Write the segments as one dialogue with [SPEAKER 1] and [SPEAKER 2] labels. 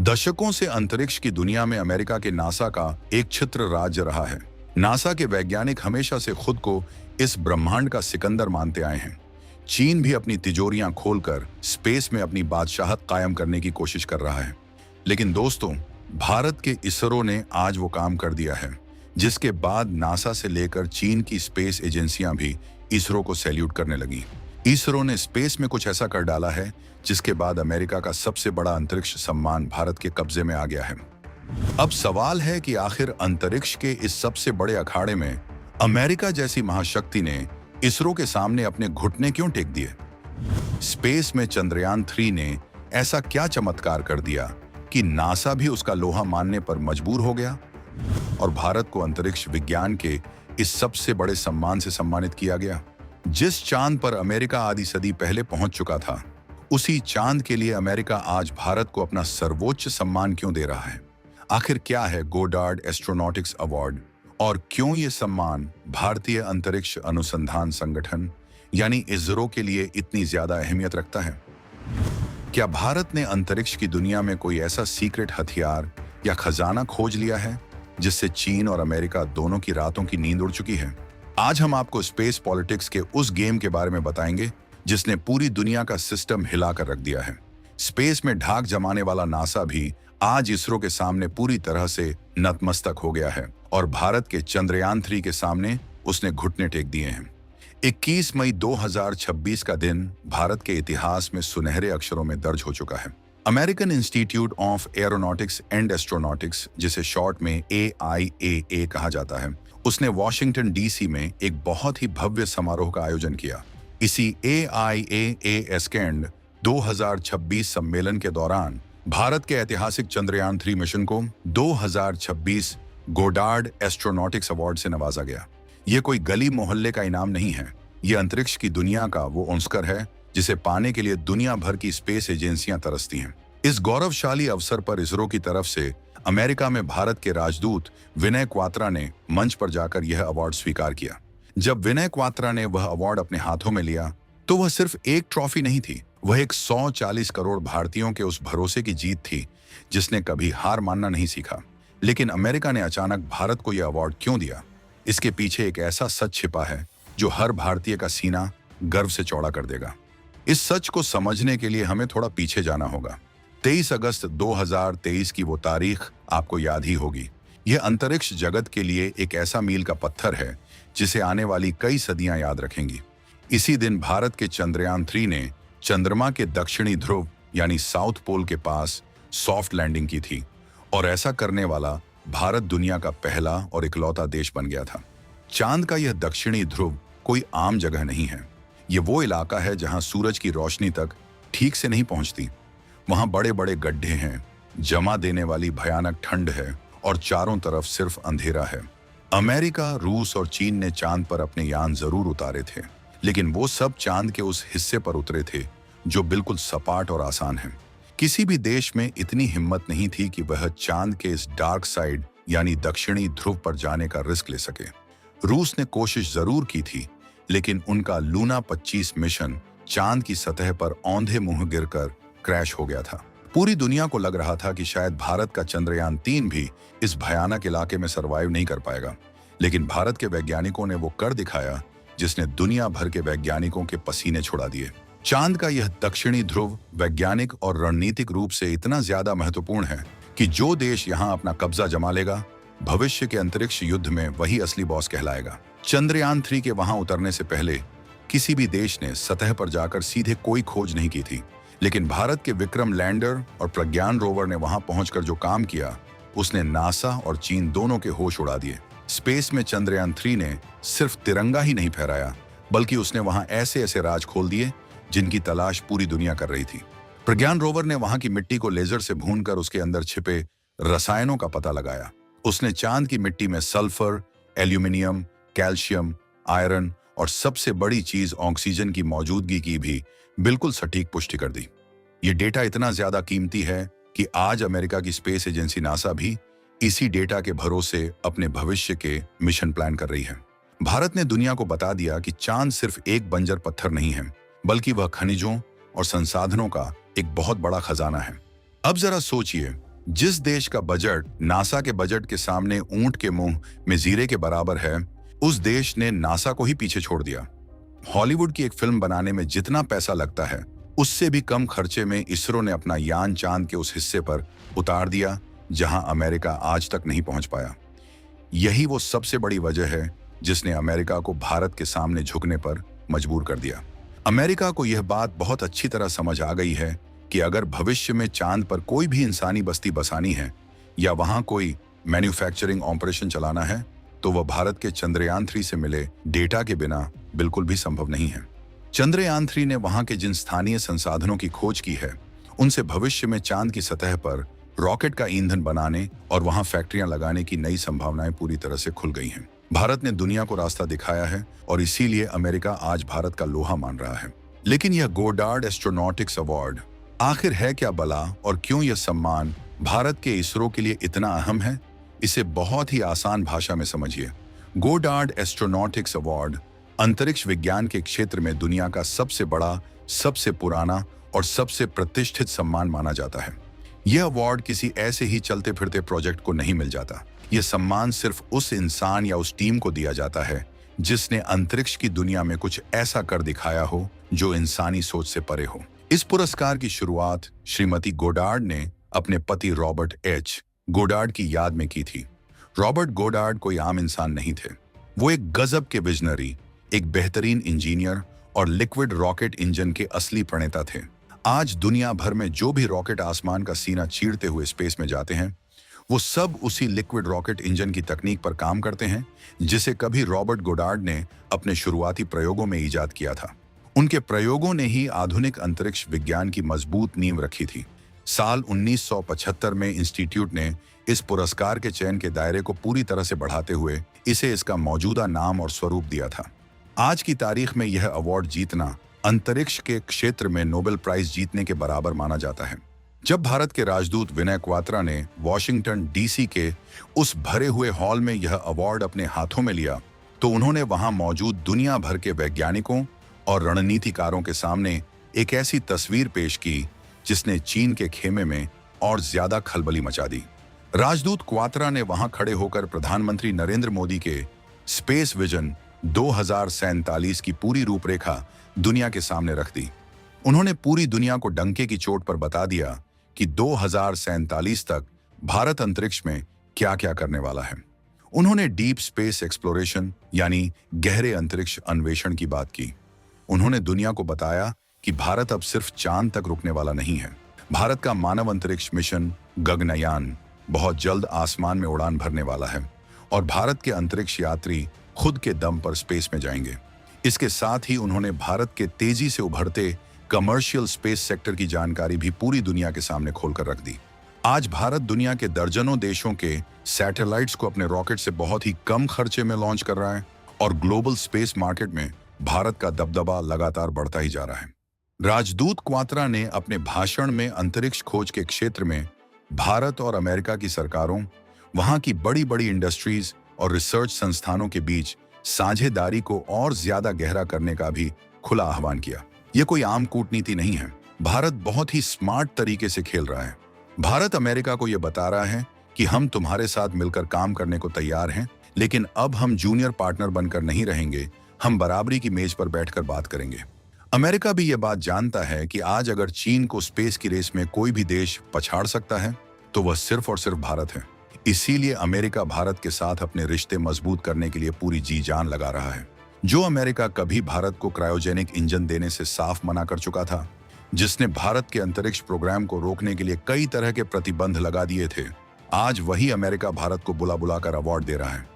[SPEAKER 1] दशकों से अंतरिक्ष की दुनिया में अमेरिका के नासा का एक छत्र राज्य रहा है। नासा के वैज्ञानिक हमेशा से खुद को इस ब्रह्मांड का सिकंदर मानते आए हैं। चीन भी अपनी तिजोरियां खोलकर स्पेस में अपनी बादशाहत कायम करने की कोशिश कर रहा है। लेकिन दोस्तों, भारत के इसरो ने आज वो काम कर दिया है, जिसके बाद नासा से लेकर चीन की स्पेस एजेंसियां भी इसरो को सैल्यूट करने लगी। इसरो ने स्पेस में कुछ ऐसा कर डाला है जिसके बाद अमेरिका का सबसे बड़ा अंतरिक्ष सम्मान भारत के कब्जे में आ गया है। अब सवाल है कि आखिर अंतरिक्ष के इस सबसे बड़े अखाड़े में अमेरिका जैसी महाशक्ति ने इसरो के सामने अपने घुटने क्यों टेक दिए? स्पेस में चंद्रयान 3 ने ऐसा क्या चमत्कार कर दिया कि नासा भी उसका लोहा मानने पर मजबूर हो गया और भारत को अंतरिक्ष विज्ञान के इस सबसे बड़े सम्मान से सम्मानित किया गया? जिस चांद पर अमेरिका आधी सदी पहले पहुंच चुका था, उसी चांद के लिए अमेरिका आज भारत को अपना सर्वोच्च सम्मान क्यों दे रहा है? आखिर क्या है गोडार्ड एस्ट्रोनॉटिक्स अवार्ड और क्यों ये सम्मान भारतीय अंतरिक्ष अनुसंधान संगठन यानी इसरो के लिए इतनी ज्यादा अहमियत रखता है? क्या भारत ने अंतरिक्ष की दुनिया में कोई ऐसा सीक्रेट हथियार या खजाना खोज लिया है जिससे चीन और अमेरिका दोनों की रातों की नींद उड़ चुकी है? आज हम आपको स्पेस पॉलिटिक्स के उस गेम के बारे में बताएंगे जिसने पूरी दुनिया का सिस्टम हिलाकर रख दिया है। स्पेस में ढाक जमाने वाला नासा भी आज इसरो के सामने पूरी तरह से नतमस्तक हो गया है और भारत के चंद्रयान 3 के सामने उसने घुटने टेक दिए हैं। 21 मई 2026 का दिन भारत के इतिहास में सुनहरे अक्षरों में दर्ज हो चुका है। American institute of aeronautics and astronautics, जिसे शॉर्ट में AIAA कहा जाता है, उसने वॉशिंगटन DC में एक बहुत ही भव्य समारोह का आयोजन किया। इसी AIAA एस्केंड 2026 सम्मेलन के दौरान भारत के ऐतिहासिक चंद्रयान 3 मिशन को 2026 गोडार्ड एस्ट्रोनॉटिक्स अवार्ड से नवाजा गया। ये कोई गली मोहल्ले का इनाम नहीं है, ये अंतरिक्ष की दुनिया का वो ऑस्कर है जिसे पाने के लिए दुनिया भर की स्पेस एजेंसियां तरसती हैं। इस गौरवशाली अवसर पर इसरो की तरफ से अमेरिका में भारत के राजदूत विनय क्वात्रा ने मंच पर जाकर यह अवार्ड स्वीकार किया। जब विनय क्वात्रा ने वह अवार्ड अपने हाथों में लिया तो वह सिर्फ एक ट्रॉफी नहीं थी, वह एक 140 करोड़ भारतीयों के उस भरोसे की जीत थी जिसने कभी हार मानना नहीं सीखा। लेकिन अमेरिका ने अचानक भारत को यह अवार्ड क्यों दिया? इसके पीछे एक ऐसा सच छिपा है जो हर भारतीय का सीना गर्व से चौड़ा कर देगा। इस सच को समझने के लिए हमें थोड़ा पीछे जाना होगा। 23 अगस्त 2023 की वो तारीख आपको याद ही होगी। यह अंतरिक्ष जगत के लिए एक ऐसा मील का पत्थर है जिसे आने वाली कई सदियां याद रखेंगी। इसी दिन भारत के चंद्रयान 3 ने चंद्रमा के दक्षिणी ध्रुव यानी साउथ पोल के पास सॉफ्ट लैंडिंग की थी और ऐसा करने वाला भारत दुनिया का पहला और इकलौता देश बन गया था। चांद का यह दक्षिणी ध्रुव कोई आम जगह नहीं है। ये वो इलाका है जहां सूरज की रोशनी तक ठीक से नहीं पहुंचती। वहां बड़े बड़े गड्ढे हैं, जमा देने वाली भयानक ठंड है और चारों तरफ सिर्फ अंधेरा है। अमेरिका, रूस और चीन ने चांद पर अपने यान जरूर उतारे थे, लेकिन वो सब चांद के उस हिस्से पर उतरे थे जो बिल्कुल सपाट और आसान है। किसी भी देश में इतनी हिम्मत नहीं थी कि वह चांद के इस डार्क साइड यानी दक्षिणी ध्रुव पर जाने का रिस्क ले सके। रूस ने कोशिश जरूर की थी, लेकिन उनका लूना 25 मिशन चांद की सतह पर औंधे मुंह गिरकर क्रैश हो गया था। पूरी दुनिया को लग रहा था कि शायद भारत का चंद्रयान 3 भी इस भयानक इलाके में सरवाइव नहीं कर पाएगा, लेकिन भारत के वैज्ञानिकों ने वो कर दिखाया जिसने दुनिया भर के वैज्ञानिकों के पसीने छुड़ा दिए। चांद का यह दक्षिणी ध्रुव वैज्ञानिक और रणनीतिक रूप से इतना ज्यादा महत्वपूर्ण है कि जो देश यहाँ अपना कब्जा जमा लेगा, भविष्य के अंतरिक्ष युद्ध में वही असली बॉस कहलाएगा। चंद्रयान 3 के वहां उतरने से पहले किसी भी देश ने सतह पर जाकर सीधे कोई खोज नहीं की थी, लेकिन भारत के विक्रम लैंडर और प्रज्ञान रोवर ने वहां पहुंचकर जो काम किया, उसने नासा और चीन दोनों के होश उड़ा दिए। स्पेस में चंद्रयान 3 ने सिर्फ तिरंगा ही नहीं फहराया, बल्कि उसने वहां ऐसे ऐसे राज खोल दिए जिनकी तलाश पूरी दुनिया कर रही थी। प्रज्ञान रोवर ने वहां की मिट्टी को लेजर से भूनकर उसके अंदर छिपे रसायनों का पता लगाया। उसने चांद की मिट्टी में सल्फर, एल्यूमिनियम, कैल्शियम, आयरन और सबसे बड़ी चीज ऑक्सीजन की मौजूदगी की भी बिल्कुल सटीक पुष्टि कर दी। ये डेटा इतना ज्यादा कीमती है कि आज अमेरिका की स्पेस एजेंसी नासा भी इसी डेटा के भरोसे अपने भविष्य के मिशन प्लान कर रही है। भारत ने दुनिया को बता दिया कि चांद सिर्फ एक बंजर पत्थर नहीं है, बल्कि वह खनिजों और संसाधनों का एक बहुत बड़ा खजाना है। अब जरा सोचिए, जिस देश का बजट नासा के बजट के सामने ऊंट के मुंह में जीरे के बराबर है, उस देश ने नासा को ही पीछे छोड़ दिया। हॉलीवुड की एक फिल्म बनाने में जितना पैसा लगता है, उससे भी कम खर्चे में इसरो ने अपना यान चांद के उस हिस्से पर उतार दिया जहां अमेरिका आज तक नहीं पहुंच पाया। यही वो सबसे बड़ी वजह है जिसने अमेरिका को भारत के सामने झुकने पर मजबूर कर दिया। अमेरिका को यह बात बहुत अच्छी तरह समझ आ गई है कि अगर भविष्य में चांद पर कोई भी इंसानी बस्ती बसानी है या वहां कोई मैन्युफैक्चरिंग ऑपरेशन चलाना है, तो वह भारत के चंद्रयान 3 से मिले डेटा के बिना बिल्कुल भी संभव नहीं है। चंद्रयान 3 ने वहां के जिन स्थानीय संसाधनों की खोज की है, उनसे भविष्य में चांद की सतह पर रॉकेट का ईंधन बनाने और वहां फैक्ट्रियां लगाने की नई संभावनाएं पूरी तरह से खुल गई हैं। भारत ने दुनिया को रास्ता दिखाया है और इसीलिए अमेरिका आज भारत का लोहा मान रहा है। लेकिन यह गोडार्ड एस्ट्रोनॉटिक्स अवार्ड आखिर है क्या भला, और क्यों यह सम्मान भारत के इसरो के लिए इतना अहम है? इसे बहुत ही आसान भाषा में समझिए। गोडार्ड एस्ट्रोनॉटिक्स अवार्ड अंतरिक्ष विज्ञान के क्षेत्र में दुनिया का सबसे बड़ा, सबसे पुराना और सबसे प्रतिष्ठित सम्मान माना जाता है। यह अवार्ड किसी ऐसे ही चलते फिरते प्रोजेक्ट को नहीं मिल जाता। यह सम्मान सिर्फ उस इंसान या उस टीम को दिया जाता है जिसने अंतरिक्ष की दुनिया में कुछ ऐसा कर दिखाया हो जो इंसानी सोच से परे हो। इस पुरस्कार की शुरुआत श्रीमती गोडार्ड ने अपने पति रॉबर्ट एच गोडार्ड की याद में की थी। रॉबर्ट गोडार्ड कोई आम इंसान नहीं थे। वो एक गजब के विजनरी, एक बेहतरीन इंजीनियर और लिक्विड रॉकेट इंजन के असली प्रणेता थे। आज दुनिया भर में जो भी रॉकेट आसमान का सीना चीरते हुए स्पेस में जाते हैं, वो सब उसी लिक्विड रॉकेट इंजन की तकनीक पर काम करते हैं जिसे कभी रॉबर्ट गोडार्ड ने अपने शुरुआती प्रयोगों में इजाद किया था। उनके प्रयोगों ने ही आधुनिक अंतरिक्ष विज्ञान की मजबूत नींव रखी थी। साल 1975 में इंस्टीट्यूट ने इस पुरस्कार के चयन के दायरे को पूरी तरह से बढ़ाते हुए इसे इसका मौजूदा नाम और स्वरूप दिया था। आज की तारीख में यह अवार्ड जीतना अंतरिक्ष के क्षेत्र में नोबेल प्राइज जीतने के बराबर माना जाता है। जब भारत के राजदूत विनय क्वात्रा ने वॉशिंगटन डीसी के उस भरे हुए हॉल में यह अवार्ड अपने हाथों में लिया, तो उन्होंने वहां मौजूद दुनिया भर के वैज्ञानिकों और रणनीतिकारों के सामने एक ऐसी तस्वीर पेश की जिसने चीन के खेमे में और ज्यादा खलबली मचा दी। राजदूत क्वात्रा ने वहां खड़े होकर प्रधानमंत्री नरेंद्र मोदी के स्पेस विजन 2047 की पूरी रूपरेखा दुनिया के सामने रख दी। उन्होंने पूरी दुनिया को डंके की चोट पर बता दिया कि 2047 तक भारत अंतरिक्ष में क्या क्या करने वाला है। उन्होंने डीप स्पेस एक्सप्लोरेशन यानी गहरे अंतरिक्ष अन्वेषण की बात की। उन्होंने दुनिया को बताया कि भारत अब सिर्फ चांद तक रुकने वाला नहीं है। भारत का मानव अंतरिक्ष मिशन गगनयान बहुत जल्द आसमान में उड़ान भरने वाला है और भारत के अंतरिक्ष यात्री खुद के दम पर स्पेस में जाएंगे। इसके साथ ही उन्होंने भारत के तेजी से उभरते कमर्शियल स्पेस सेक्टर की जानकारी भी पूरी दुनिया के सामने खोलकर रख दी। आज भारत दुनिया के दर्जनों देशों के सैटेलाइट्स को अपने रॉकेट से बहुत ही कम खर्चे में लॉन्च कर रहा है और ग्लोबल स्पेस मार्केट में भारत का दबदबा लगातार बढ़ता ही जा रहा है। राजदूत क्वात्रा ने अपने भाषण में अंतरिक्ष खोज के क्षेत्र में भारत और अमेरिका की सरकारों, वहां की बड़ी बड़ी इंडस्ट्रीज और रिसर्च संस्थानों के बीच साझेदारी को और ज्यादा गहरा करने का भी खुला आह्वान किया। यह कोई आम कूटनीति नहीं है। भारत बहुत ही स्मार्ट तरीके से खेल रहा है। भारत अमेरिका को यह बता रहा है कि हम तुम्हारे साथ मिलकर काम करने को तैयार हैं, लेकिन अब हम जूनियर पार्टनर बनकर नहीं रहेंगे, हम बराबरी की मेज पर बैठकर बात करेंगे। अमेरिका भी यह बात जानता है कि आज अगर चीन को स्पेस की रेस में कोई भी देश पछाड़ सकता है, तो वह सिर्फ और सिर्फ भारत है। इसीलिए अमेरिका भारत के साथ अपने रिश्ते मजबूत करने के लिए पूरी जी जान लगा रहा है। जो अमेरिका कभी भारत को क्रायोजेनिक इंजन देने से साफ मना कर चुका था, जिसने भारत के अंतरिक्ष प्रोग्राम को रोकने के लिए कई तरह के प्रतिबंध लगा दिए थे, आज वही अमेरिका भारत को बुला बुलाकर अवार्ड दे रहा है।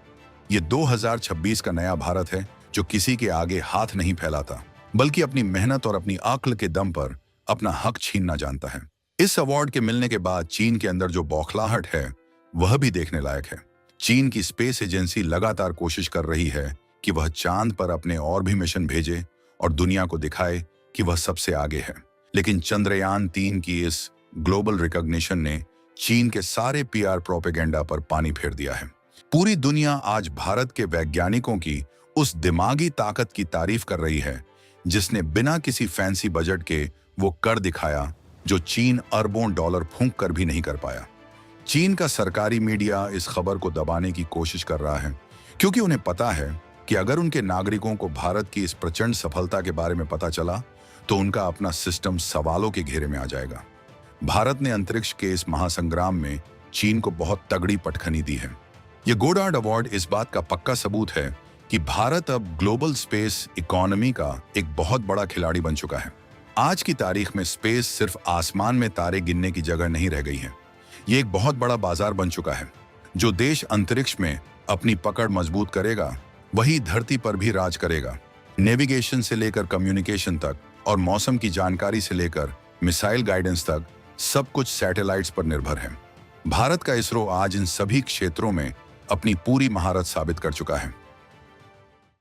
[SPEAKER 1] ये 2026 का नया भारत है जो किसी के आगे हाथ नहीं फैलाता, बल्कि अपनी मेहनत और अपनी अक्ल के दम पर अपना हक छीनना जानता है। इस अवार्ड के मिलने के बाद चीन के अंदर जो बौखलाहट है वह भी देखने लायक है। चीन की स्पेस एजेंसी लगातार कोशिश कर रही है कि वह चांद पर अपने और भी मिशन भेजे और दुनिया को दिखाए कि वह सबसे आगे है। लेकिन चंद्रयान 3 की इस ग्लोबल रिकॉग्निशन ने चीन के सारे पीआर प्रोपेगेंडा पर पानी फेर दिया है। पूरी दुनिया आज भारत के वैज्ञानिकों की उस दिमागी ताकत की तारीफ कर रही है जिसने बिना किसी फैंसी बजट के वो कर दिखाया जो चीन अरबों डॉलर फूंक कर भी नहीं कर पाया। चीन का सरकारी मीडिया इस खबर को दबाने की कोशिश कर रहा है, क्योंकि उन्हें पता है कि अगर उनके नागरिकों को भारत की इस प्रचंड सफलता के बारे में पता चला तो उनका अपना सिस्टम सवालों के घेरे में आ जाएगा। भारत ने अंतरिक्ष के इस महासंग्राम में चीन को बहुत तगड़ी पटखनी दी है। ये गोडार्ड अवार्ड इस बात का पक्का सबूत है कि भारत अब ग्लोबल स्पेस इकोनॉमी का एक बहुत बड़ा खिलाड़ी बन चुका है। आज की तारीख में स्पेस सिर्फ आसमान में तारे गिनने की जगह नहीं रह गई है। ये एक बहुत बड़ा बाजार बन चुका है। जो देश अंतरिक्ष में अपनी पकड़ मजबूत करेगा वही धरती पर भी राज करेगा। नेविगेशन से लेकर कम्युनिकेशन तक और मौसम की जानकारी से लेकर मिसाइल गाइडेंस तक सब कुछ सैटेलाइट्स पर निर्भर है। भारत का इसरो आज इन सभी क्षेत्रों में अपनी पूरी महारत साबित कर चुका है।